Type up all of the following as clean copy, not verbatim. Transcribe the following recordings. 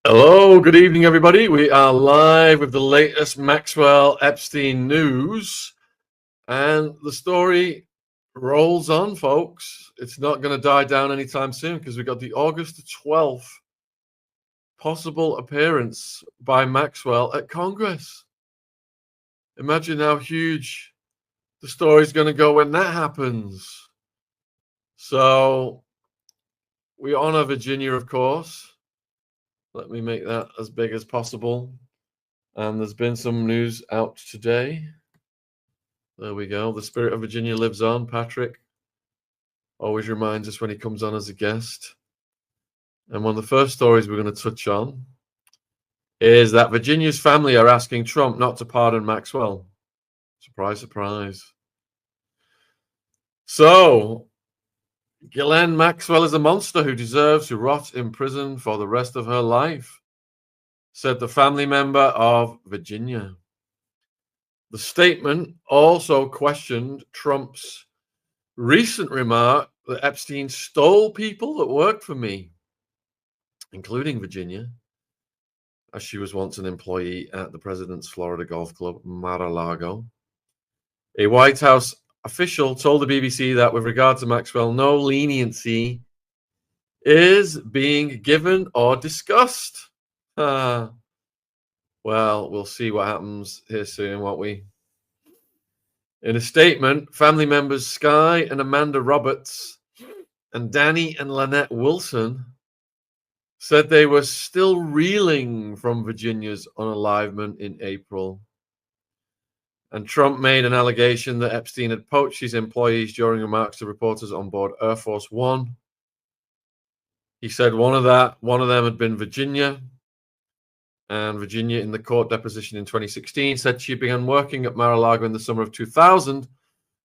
Hello, good evening, everybody. We are live with the latest Maxwell Epstein news, and the story rolls on, folks. It's not going to die down anytime soon because we got the August 12th possible appearance by Maxwell at Congress. Imagine how huge the story's going to go when that happens. So, we honor Virginia, of course. Let me make that as big as possible. And there's been some news out today. There we go. The spirit of Virginia lives on. Patrick always reminds us when he comes on as a guest. And one of the first stories we're going to touch on is that Virginia's family are asking Trump not to pardon Maxwell. Surprise, surprise. So, Ghislaine Maxwell is a monster who deserves to rot in prison for the rest of her life, said the family member of Virginia. The statement also questioned Trump's recent remark that Epstein stole people that worked for me, including Virginia, as she was once an employee at the president's Florida golf club, Mar-a-Lago. A White House official told the BBC that with regard to Maxwell, no leniency is being given or discussed. Well, we'll see what happens here soon, won't we? In a statement, family members Sky and Amanda Roberts and Danny and Lynette Wilson said they were still reeling from Virginia's unalivement in April. And Trump made an allegation that Epstein had poached his employees during remarks to reporters on board Air Force One. He said one of them had been Virginia. And Virginia, in the court deposition in 2016, said she began working at Mar-a-Lago in the summer of 2000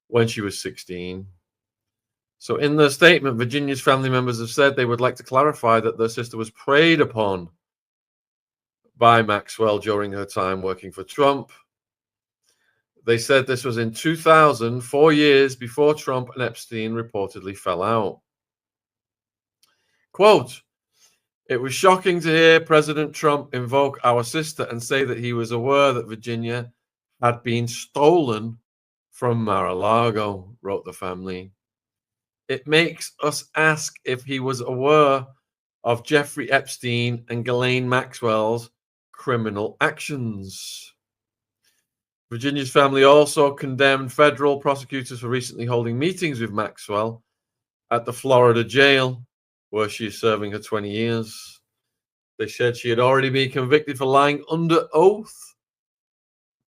when she was 16. So in their statement, Virginia's family members have said they would like to clarify that their sister was preyed upon by Maxwell during her time working for Trump. They said this was in 2000, 4 years before Trump and Epstein reportedly fell out. Quote, "It was shocking to hear President Trump invoke our sister and say that he was aware that Virginia had been stolen from Mar-a-Lago," wrote the family. "It makes us ask if he was aware of Giuffre Epstein and Ghislaine Maxwell's criminal actions." Virginia's family also condemned federal prosecutors for recently holding meetings with Maxwell at the Florida jail, where she is serving her 20 years. They said she had already been convicted for lying under oath.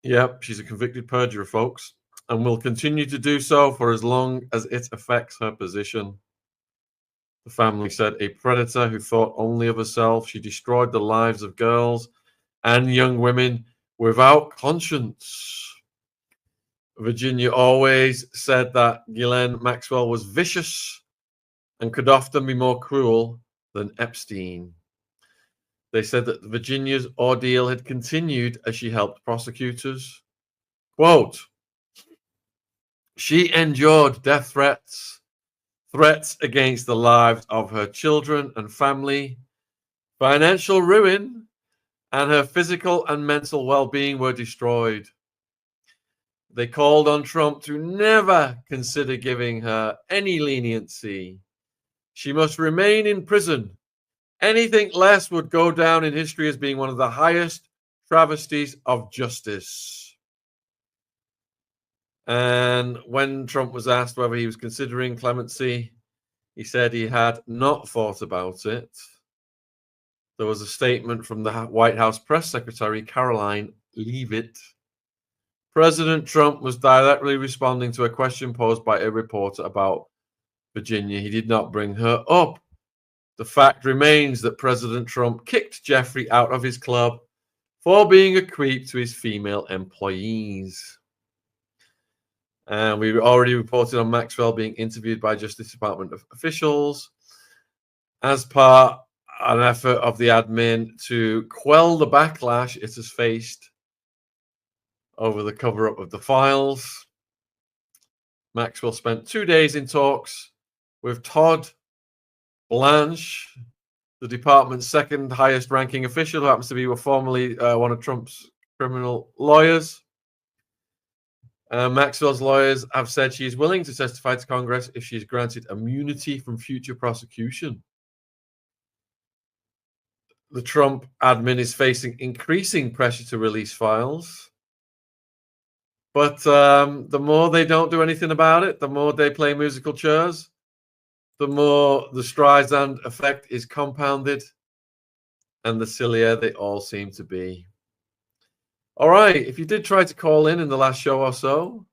Yep, she's a convicted perjurer, folks, and will continue to do so for as long as it affects her position. The family said a predator who thought only of herself, she destroyed the lives of girls and young women without conscience. Virginia always said that Ghislaine Maxwell was vicious and could often be more cruel than Epstein. They said that Virginia's ordeal had continued as she helped prosecutors. Quote, "She endured death threats against the lives of her children and family, financial ruin, and her physical and mental well-being were destroyed. They called on Trump to never consider giving her any leniency. She must remain in prison. Anything less would go down in history as being one of the highest travesties of justice." And when Trump was asked whether he was considering clemency, he said he had not thought about it. There was a statement from the White House press secretary, Caroline Leavitt. President Trump was directly responding to a question posed by a reporter about Virginia. He did not bring her up. The fact remains that President Trump kicked Giuffre out of his club for being a creep to his female employees. And we already reported on Maxwell being interviewed by Justice Department officials as part of an effort of the admin to quell the backlash it has faced over the cover-up of the files. Maxwell spent 2 days in talks with Todd Blanche, the department's second highest ranking official, who happens to be formerly one of Trump's criminal lawyers. Maxwell's lawyers have said she is willing to testify to Congress if she is granted immunity from future prosecution. The Trump admin is facing increasing pressure to release files. But the more they don't do anything about it, the more they play musical chairs, the more the Streisand effect is compounded, and the sillier they all seem to be. All right, if you did try to call in the last show or so,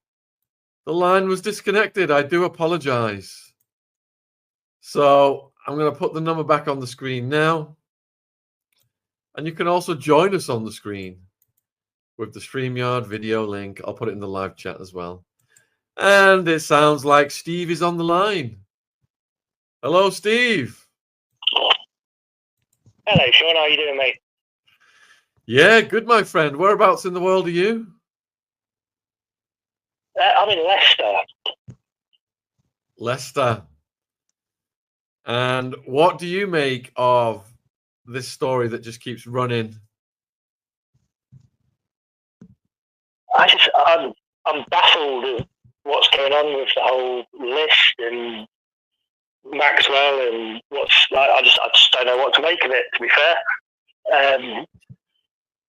the line was disconnected. I do apologize. So I'm going to put the number back on the screen now. And you can also join us on the screen with the StreamYard video link. I'll put it in the live chat as well. And it sounds like Steve is on the line. Hello, Steve. Hello, Sean. How are you doing, mate? Yeah, good, my friend. Whereabouts in the world are you? I'm in Leicester. Leicester. And what do you make of this story that just keeps running? I'm baffled at what's going on with the whole list and Maxwell and I just don't know what to make of it, to be fair.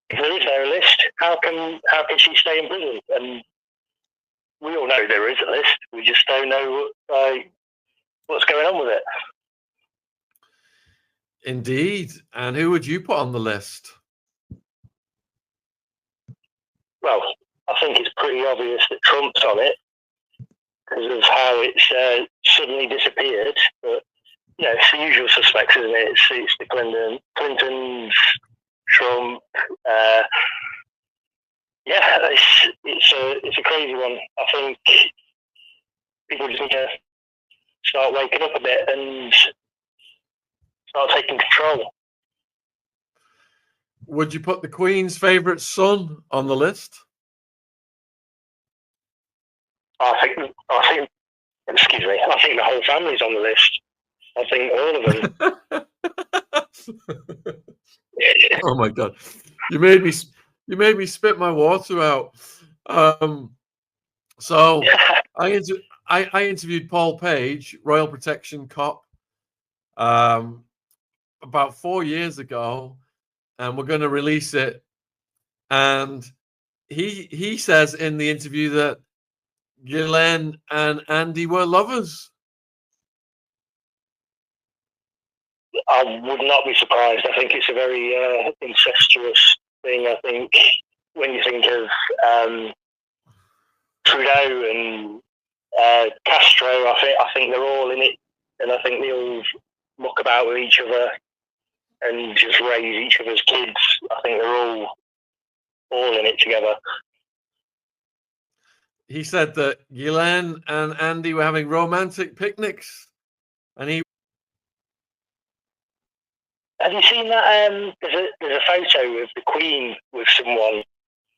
If there is no list, how can she stay in prison? And we all know there is a list. We just don't know what's going on with it. Indeed. And who would you put on the list? Well, I think it's pretty obvious that Trump's on it because of how it's suddenly disappeared. But yeah, it's the usual suspects, isn't it? It's the Clintons, Trump. Yeah, it's a crazy one. I think people just need to start waking up a bit and start taking control. Would you put the Queen's favourite son on the list? I think the whole family's on the list. I think all of them. Oh my God. You made me spit my water out. So I interviewed Paul Page, Royal Protection cop, about 4 years ago, and we're going to release it. And he says in the interview that Ghislaine and Andy were lovers. I would not be surprised. I think it's a very incestuous thing. I think when you think of Trudeau and Castro, I think they're all in it, and I think they all muck about with each other and just raise each other's kids. I think they're all in it together. He said that Ghislaine and Andy were having romantic picnics, and he. Have you seen that? There's a photo of the Queen with someone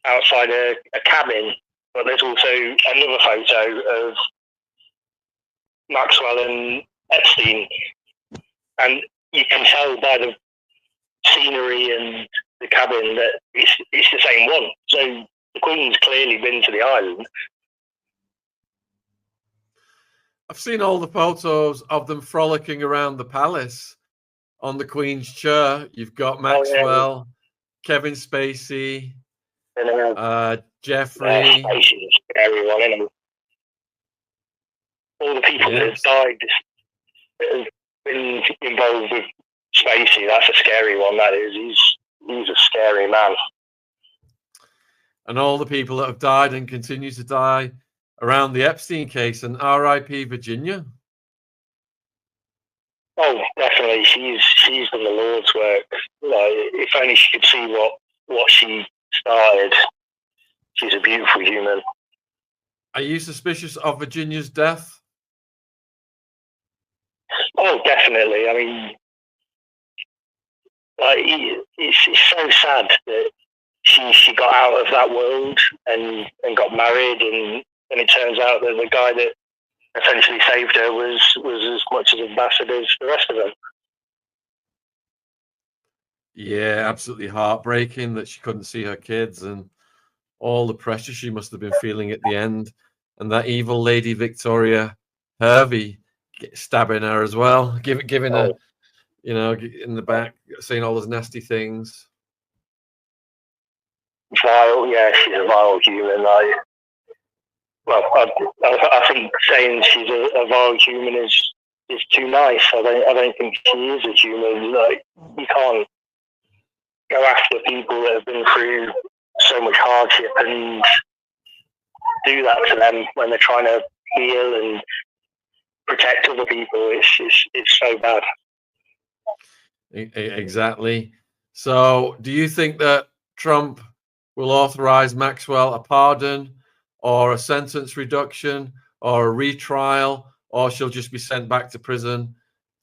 outside a cabin, but there's also another photo of Maxwell and Epstein, and you can tell by the scenery and the cabin that it's the same one. So the Queen's clearly been to the island. I've seen all the photos of them frolicking around the palace on the Queen's chair. You've got Maxwell, Kevin Spacey, Giuffre. Spacey's a scary one, isn't it? All the people that have died, that have been involved with Spacey, that's a scary one, that is. He's a scary man. And all the people that have died and continue to die around the Epstein case, and R.I.P. Virginia. Oh, definitely. She's done the Lord's work. If only she could see what she started. She's a beautiful human. Are you suspicious of Virginia's death? Oh, definitely. I mean, it's so sad that she got out of that world and got married, and it turns out that the guy that essentially saved her was as much as a bastard as the rest of them. Yeah, absolutely heartbreaking that she couldn't see her kids and all the pressure she must have been feeling at the end. And that evil lady, Victoria Hervey, stabbing her as well, giving her, Oh, in the back, saying all those nasty things. vile, yeah, she's a vile human. I think saying she's a vile human is too nice. I don't think she is a human. Like, you can't go after people that have been through so much hardship and do that to them when they're trying to heal and protect other people. It's so bad. Exactly. So, do you think that Trump will authorize Maxwell a pardon or a sentence reduction or a retrial, or she'll just be sent back to prison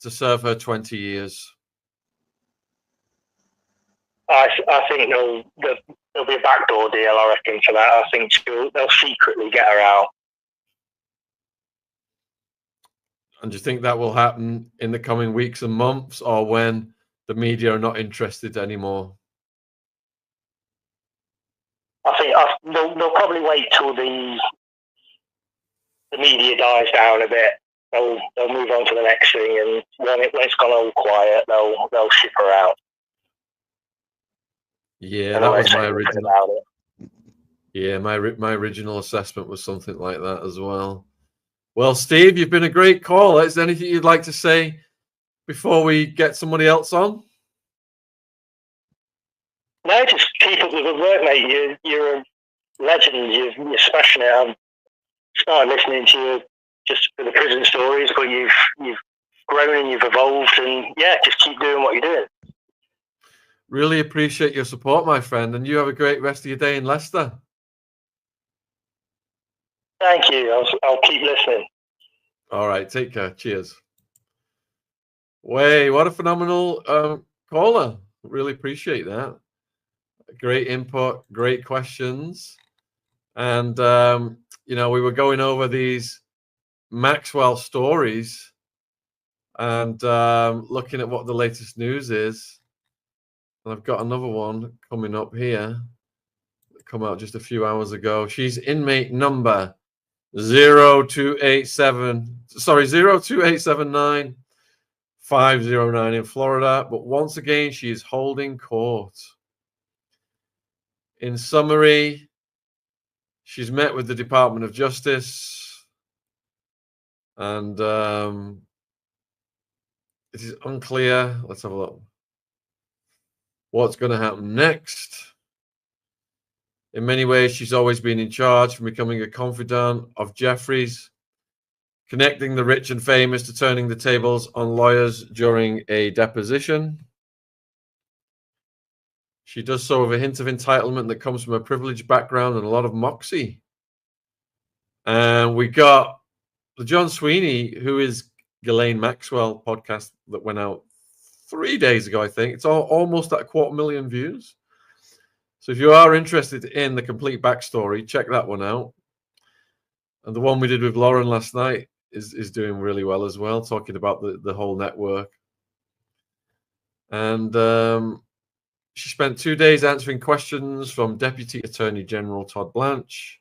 to serve her 20 years? I think there'll be a backdoor deal, I reckon, for that. I think they'll secretly get her out. And do you think that will happen in the coming weeks and months, or when the media are not interested anymore? I think they'll probably wait till the media dies down a bit. They'll move on to the next thing, and when it's gone all quiet, they'll ship her out. Yeah, that was my original. Yeah, my original assessment was something like that as well. Well, Steve, you've been a great caller. Is there anything you'd like to say before we get somebody else on? No, just keep up the good work, mate. You're a legend. You're smashing it. I've started listening to you just for the prison stories, but you've grown and you've evolved, and yeah, just keep doing what you're doing. Really appreciate your support, my friend, and you have a great rest of your day in Leicester. Thank you. I'll keep listening. All right, take care. Cheers. Way, what a phenomenal caller. Really appreciate that. Great input, great questions. And, we were going over these Maxwell stories and looking at what the latest news is. And I've got another one coming up here that come out just a few hours ago. She's inmate number 02879 509 in Florida. But once again, she is holding court. In summary, she's met with the Department of Justice, and it is unclear. Let's have a look. What's going to happen next? In many ways, she's always been in charge, from becoming a confidant of Giuffre's, connecting the rich and famous, to turning the tables on lawyers during a deposition. She does so with a hint of entitlement that comes from a privileged background and a lot of moxie. And we got the John Sweeney, who is Ghislaine Maxwell podcast that went out 3 days ago, I think. It's almost at 250,000 views. So if you are interested in the complete backstory, check that one out. And the one we did with Lauren last night is doing really well as well, talking about the whole network. And she spent 2 days answering questions from Deputy Attorney General Todd Blanche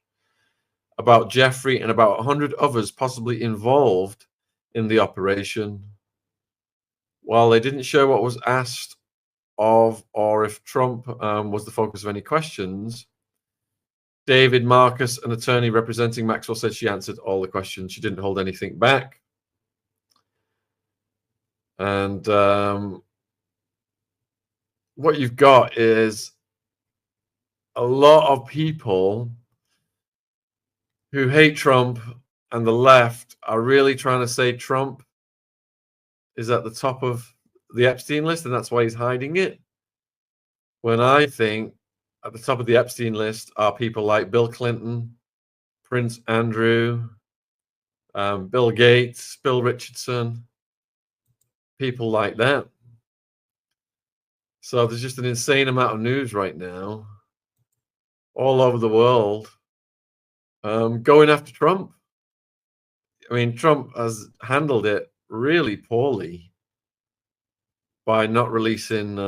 about Giuffre and about 100 others possibly involved in the operation. While they didn't show what was asked of or if Trump was the focus of any questions, David Marcus, an attorney representing Maxwell, said she answered all the questions. She didn't hold anything back. And what you've got is a lot of people who hate Trump and the left are really trying to say Trump is at the top of the Epstein list and that's why he's hiding it. When I think at the top of the Epstein list are people like Bill Clinton, Prince Andrew, Bill Gates, Bill Richardson, people like that. So there's just an insane amount of news right now all over the world going after Trump. I mean, Trump has handled it really poorly. by not releasing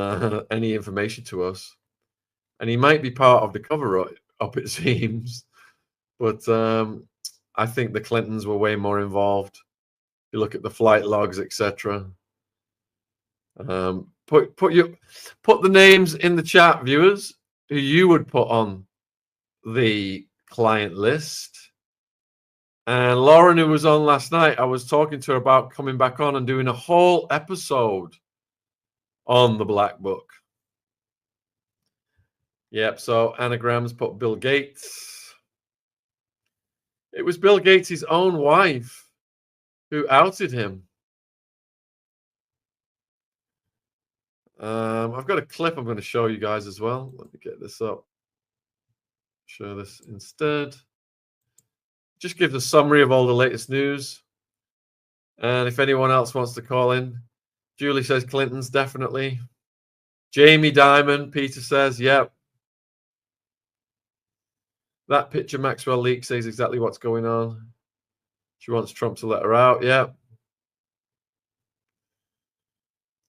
any information to us. And he might be part of the cover-up, it seems. But I think the Clintons were way more involved. If you look at the flight logs, etc. Put the names in the chat, viewers, who you would put on the client list. And Lauren, who was on last night, I was talking to her about coming back on and doing a whole episode on the Black Book. Yep, so anagrams put Bill Gates. It was Bill Gates' own wife who outed him. I've got a clip I'm going to show you guys as well. Let me get this up. Show this instead. Just gives a summary of all the latest news. And if anyone else wants to call in, Julie says Clinton's definitely. Jamie Dimon, Peter says, yep. That picture Maxwell leak says exactly what's going on. She wants Trump to let her out, yep.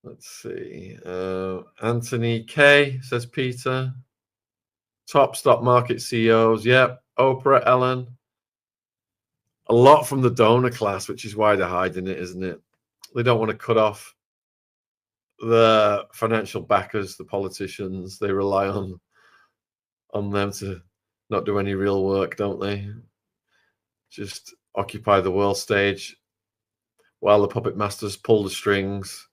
Let's see. Anthony K says Peter. Top stock market CEOs, yep. Oprah, Ellen. A lot from the donor class, which is why they're hiding it, isn't it? They don't want to cut off the financial backers, the politicians. They rely on them to not do any real work, don't they? Just occupy the world stage while the puppet masters pull the strings.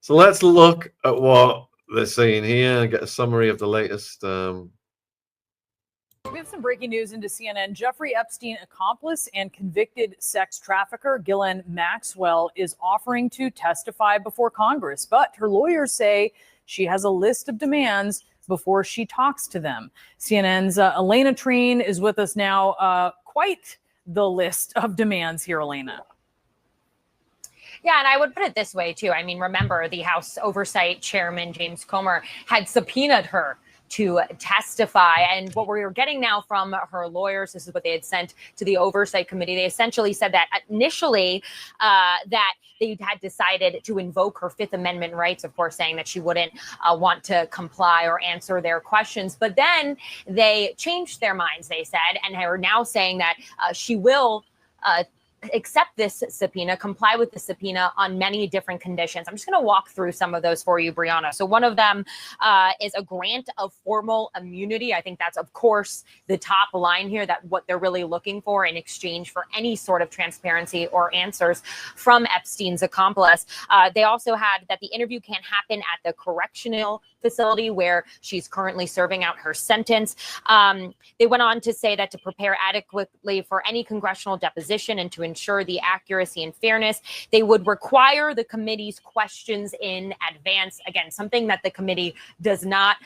So let's look at what they're saying here and get a summary of the latest. We have some breaking news into CNN. Giuffre Epstein accomplice and convicted sex trafficker Ghislaine Maxwell is offering to testify before Congress, but her lawyers say she has a list of demands before she talks to them. CNN's Elena Treen is with us now. Quite the list of demands here, Elena. Yeah, and I would put it this way, too. I mean, remember, the House Oversight Chairman, James Comer, had subpoenaed her to testify. And what we're getting now from her lawyers, this is what they had sent to the Oversight Committee. They essentially said that initially that they had decided to invoke her Fifth Amendment rights, of course, saying that she wouldn't want to comply or answer their questions. But then they changed their minds, they said, and are now saying that she will accept this subpoena, comply with the subpoena on many different conditions. I'm just going to walk through some of those for you, Brianna. So one of them is a grant of formal immunity. I think that's, of course, the top line here, that what they're really looking for in exchange for any sort of transparency or answers from Epstein's accomplice. They also had that the interview can't happen at the correctional facility where she's currently serving out her sentence. They went on to say that to prepare adequately for any congressional deposition and to ensure the accuracy and fairness, they would require the committee's questions in advance. Again, something that the committee does not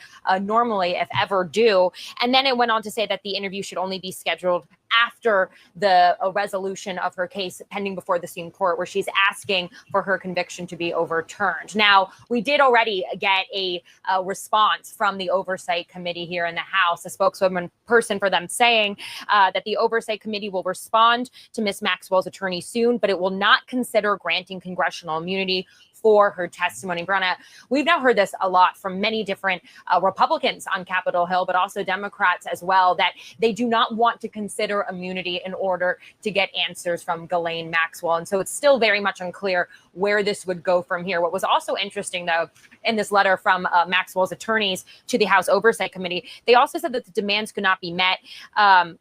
normally, if ever, do. And then it went on to say that the interview should only be scheduled after the resolution of her case pending before the Supreme Court, where she's asking for her conviction to be overturned. Now, we did already get a response from the Oversight Committee here in the House, a spokeswoman person for them saying that the Oversight Committee will respond to Ms. Maxwell's attorney soon, but it will not consider granting congressional immunity for her testimony. Brianna, we've now heard this a lot from many different Republicans on Capitol Hill, but also Democrats as well, that they do not want to consider immunity in order to get answers from Ghislaine Maxwell. And so it's still very much unclear where this would go from here. What was also interesting, though, in this letter from Maxwell's attorneys to the House Oversight Committee, they also said that the demands could not be met.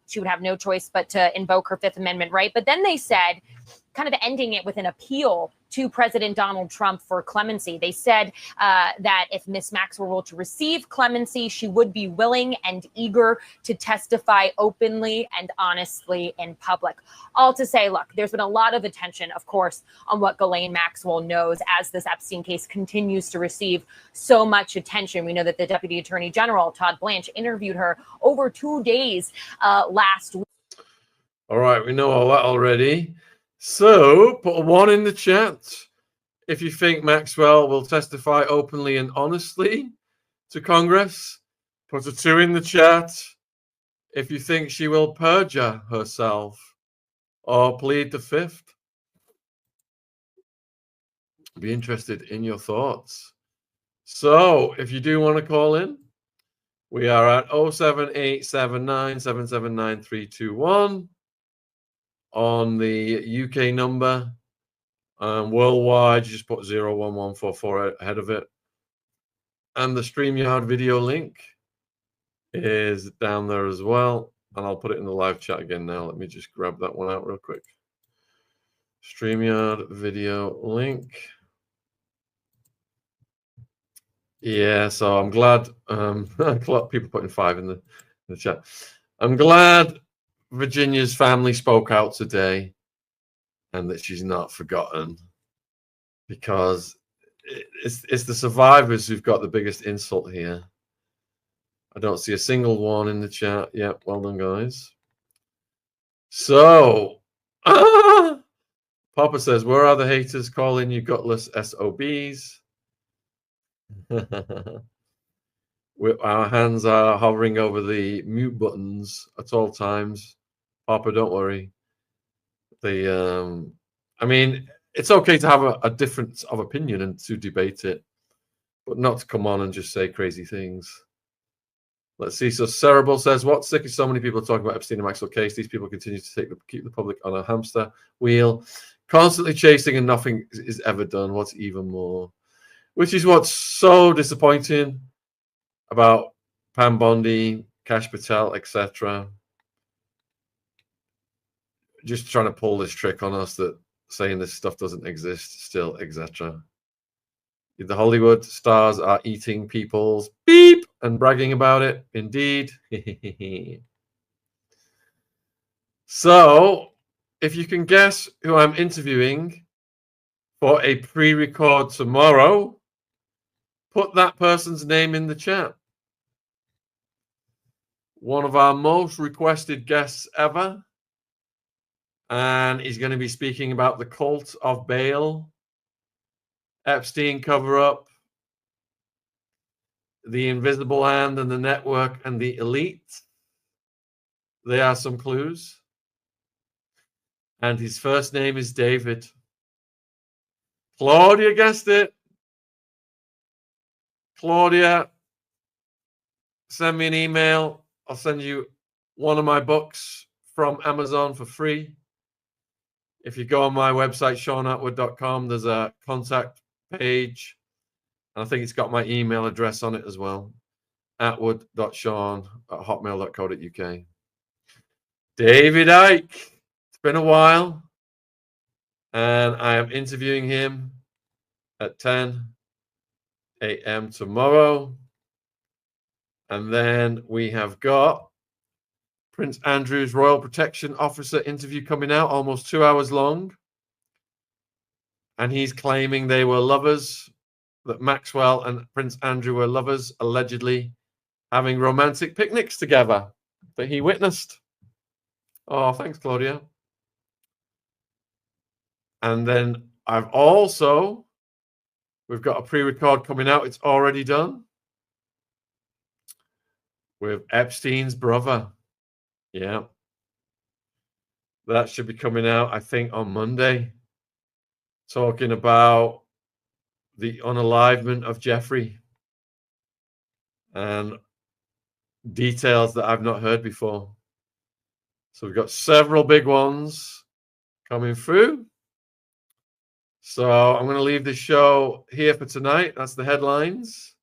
She would have no choice but to invoke her Fifth Amendment right. But then they said, kind of ending it with an appeal to President Donald Trump for clemency. They said that if Ms. Maxwell were to receive clemency, she would be willing and eager to testify openly and honestly in public. All to say, look, there's been a lot of attention, of course, on what Ghislaine Maxwell knows as this Epstein case continues to receive so much attention. We know that the Deputy Attorney General, Todd Blanche, interviewed her over 2 days last week. All right, we know all that already. So put a 1 in the chat if you think Maxwell will testify openly and honestly to Congress. Put a 2 in the chat if you think she will perjure herself or plead the Fifth. Be interested in your thoughts. So if you do want to call in, we are at 07879779321 on the UK number. Worldwide, you just put 01144 ahead of it. And the StreamYard video link is down there as well. And I'll put it in the live chat again now. Let me just grab that one out real quick. StreamYard video link. Yeah, so I'm glad people putting 5 in the chat. I'm glad Virginia's family spoke out today and that she's not forgotten, because it's the survivors who've got the biggest insult here. I don't see a single one in the chat. Yeah, well done, guys. So, Papa says, where are the haters? Calling you gutless SOBs. Our hands are hovering over the mute buttons at all times. Papa, don't worry. I mean, it's okay to have a difference of opinion and to debate it, but not to come on and just say crazy things. Let's see. So Cerebral says, what's sick is so many people talking about Epstein and Maxwell case. These people continue to keep the public on a hamster wheel, constantly chasing, and nothing is ever done. What's even more, which is what's so disappointing about Pam Bondi, Kash Patel, etc. Just trying to pull this trick on us that saying this stuff doesn't exist still, etc. The Hollywood stars are eating people's beep and bragging about it. Indeed. So, if you can guess who I'm interviewing for a pre-record tomorrow, put that person's name in the chat. One of our most requested guests ever. And he's going to be speaking about the cult of Baal, Epstein cover-up, the invisible hand and the network and the elite. There are some clues. And his first name is David. Claudia guessed it. Claudia, send me an email. I'll send you one of my books from Amazon for free. If you go on my website, SeanAttwood.com, there's a contact page. And I think it's got my email address on it as well. Attwood.sean@hotmail.co.uk. David Icke. It's been a while. And I am interviewing him at 10 a.m. tomorrow. And then we have got Prince Andrew's Royal Protection Officer interview coming out, almost 2 hours long. And he's claiming they were lovers, that Maxwell and Prince Andrew were lovers, allegedly having romantic picnics together that he witnessed. Oh, thanks, Claudia. And then we've got a pre-record coming out. It's already done with Epstein's brother. Yeah. That should be coming out, I think, on Monday. Talking about the unalivement of Giuffre and details that I've not heard before. So we've got several big ones coming through. So I'm going to leave this show here for tonight. That's the headlines.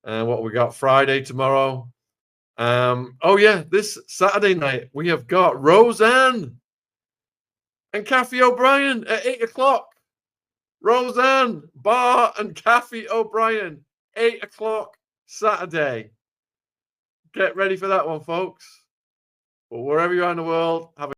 And what we got Friday, tomorrow. Oh yeah, this Saturday night we have got Roseanne and Kathy O'Brien at 8 o'clock. Roseanne Barr and Kathy O'Brien, 8 o'clock Saturday. Get ready for that one, folks. But wherever you are in the world, have a